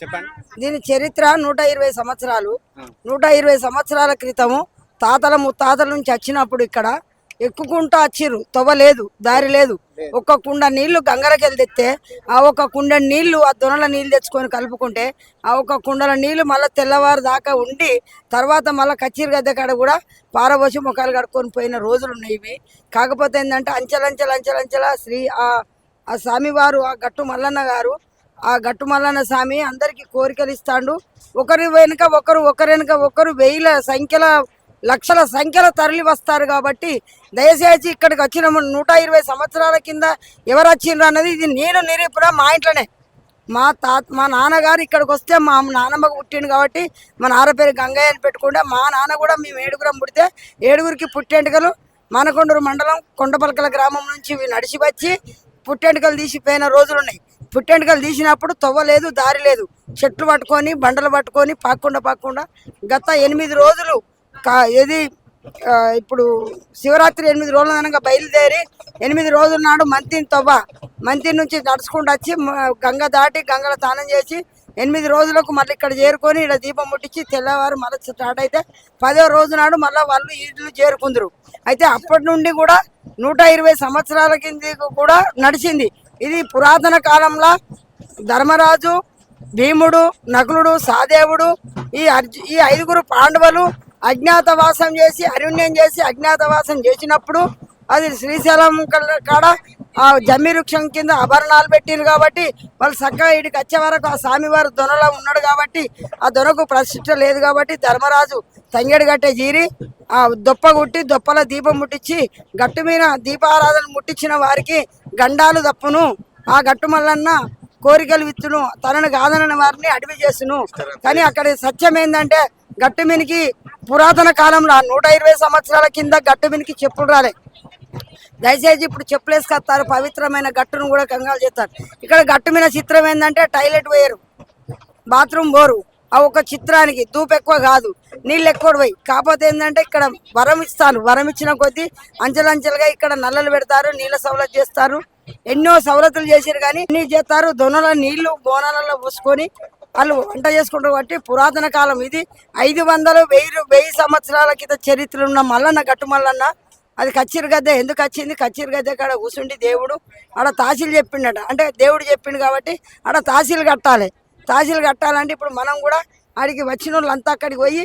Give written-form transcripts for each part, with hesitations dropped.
చెప్పండి. దీని చరిత్ర 120 సంవత్సరాలు. 120 సంవత్సరాల క్రితము తాతల ముత్తాతల నుంచి వచ్చినప్పుడు ఇక్కడ ఎక్కుకుంటా వచ్చిర్రు. తవ్వలేదు, దారి లేదు. ఒక్క కుండ నీళ్లు గంగరకెళ్ళి తెస్తే ఆ ఒక్క కుండ నీళ్లు ఆ దొనల నీళ్ళు తెచ్చుకొని కలుపుకుంటే ఆ ఒక్క కుండల నీళ్లు మళ్ళీ తెల్లవారు దాకా ఉండి తర్వాత మళ్ళీ కచ్చీరు గద్దె కాడ కూడా పారబోసి ముఖాలు కడుక్కొని పోయిన రోజులు ఉన్నాయి ఇవి. కాకపోతే ఏంటంటే అంచెలంచెల ఆ స్వామివారు ఆ గట్టు మల్లన్న గారు ఆ గట్టు మల్లన్న స్వామి అందరికి కోరికలు ఇస్తాడు. ఒకరి వెనుక ఒకరు వేల సంఖ్యల లక్షల సంఖ్యలో తరలి వస్తారు. కాబట్టి దయచేసి ఇక్కడికి వచ్చిన 120 సంవత్సరాల కింద ఎవరు వచ్చిండ్రు అన్నది ఇది నేను నిరూపణ. మా ఇంట్లోనే మా నాన్నగారు ఇక్కడికి వస్తే మా నాన్నమ్మకు పుట్టిండు కాబట్టి మా నాన్న పేరు గంగయ్య అని పెట్టుకుంటే మా నాన్న కూడా మేము 7గురం పుడితే 7గురికి పుట్టెంటుకలు మానకొండూరు మండలం కొండపలకల గ్రామం నుంచి నడిచి వచ్చి పుట్టెంటుకలు తీసిపోయిన రోజులు ఉన్నాయి. పుట్టెంటుకలు తీసినప్పుడు తవ్వలేదు, దారి లేదు. చెట్లు పట్టుకొని బండలు పట్టుకొని పాక్కుండా గత 8 రోజులు ఇది ఇప్పుడు శివరాత్రి 8 రోజుల కనుక బయలుదేరి 8 రోజుల నాడు మంతి నుంచి నడుచుకుంటూ వచ్చి గంగ దాటి గంగలో స్నానం చేసి 8 రోజులకు మళ్ళీ ఇక్కడ చేరుకొని ఇక్కడ దీపం ముట్టించి తెల్లవారు మళ్ళీ స్టార్ట్ అయితే 10వ రోజు నాడు మళ్ళీ వాళ్ళు ఇల్లు చేరుకుందరు. అయితే అప్పటి నుండి కూడా 120 సంవత్సరాల కింద కూడా నడిచింది. ఇది పురాతన కాలంలో ధర్మరాజు, భీముడు, నకులుడు, సహదేవుడు ఈ 5గురు పాండవులు అజ్ఞాతవాసం చేసి అరణ్యం చేసి అజ్ఞాతవాసం చేసినప్పుడు అది శ్రీశైలం కాడ ఆ జమ్మి వృక్షం కింద ఆభరణాలు పెట్టింది. కాబట్టి వాళ్ళు చక్కగా ఇడికి వచ్చే వరకు ఆ స్వామివారు దొనలో ఉన్నాడు కాబట్టి ఆ దొనకు ప్రతిష్ట లేదు. కాబట్టి ధర్మరాజు తంగేడు గట్టే జీరి ఆ దొప్ప గుట్టి దొప్పల దీపం ముట్టించి గట్టు మీద దీపారాధన ముట్టించిన వారికి గండాలు తప్పును, ఆ గట్టు మల్లన్న కోరికలు విత్తును, తనను కాదనని వారిని అడవి చేస్తును. కానీ అక్కడ సత్యం ఏంటంటే గట్టు మీనికి పురాతన కాలంలో 120 సంవత్సరాల కింద గట్టు మీనికి చెప్పులు రాలే. దయచేసి ఇప్పుడు చెప్పులు వేసుకొస్తారు, పవిత్రమైన గట్టును కూడా కంగాలు చేస్తారు. ఇక్కడ గట్టు మీద చిత్రం ఏంటంటే టాయిలెట్ పోయారు, బాత్రూమ్ పోరు. ఆ ఒక చిత్రానికి దూపు ఎక్కువ కాదు, నీళ్ళు ఎక్కువ పోయి. కాకపోతే ఏంటంటే ఇక్కడ వరం ఇస్తారు. వరం ఇచ్చిన కొద్దీ అంచెలంచెలుగా ఇక్కడ నల్లలు పెడతారు, నీళ్ళ సవలతు చేస్తారు. ఎన్నో సవలతులు చేశారు కానీ అన్ని చేస్తారు. దొనల నీళ్లు బోనాలలో పోసుకొని వాళ్ళు వంట చేసుకుంటారు. కాబట్టి పురాతన కాలం ఇది. 500, 1000 సంవత్సరాల కింద చరిత్ర ఉన్న మల్లన్న గట్టు మల్లన్న. అది కచ్చీరు గద్దె ఎందుకు వచ్చింది? కచ్చీరు గద్దె కాడ కూర్చుండి దేవుడు ఆడ తహసీలు చెప్పిండట. అంటే దేవుడు చెప్పిండు కాబట్టి ఆడ తహసీలు కట్టాలి. తహసీలు కట్టాలంటే ఇప్పుడు మనం కూడా ఆడికి వచ్చిన వాళ్ళు అంతా అక్కడికి పోయి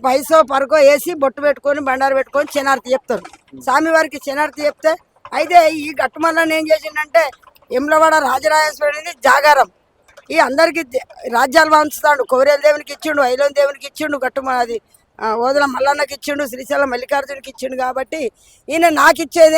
పైసో పరకో వేసి బొట్టు పెట్టుకొని బండారు పెట్టుకొని శనార్థి చెప్తారు. స్వామివారికి శనార్థి చెప్తే అయితే ఈ గట్టు మల్లన్న ఏం చేసిండంటే ఎమ్లవాడ రాజరాజేశ్వరుడిది జాగారం ఈ అందరికి రాజ్యాలు పంచుతాడు. కోరేల దేవునికి ఇచ్చిండు, ఐలోని దేవునికి ఇచ్చిండు, అది ఓదల మల్లన్నకి ఇచ్చిండు, శ్రీశైలం మల్లికార్జునికి ఇచ్చిండు. కాబట్టి ఈయన నాకు ఇచ్చేది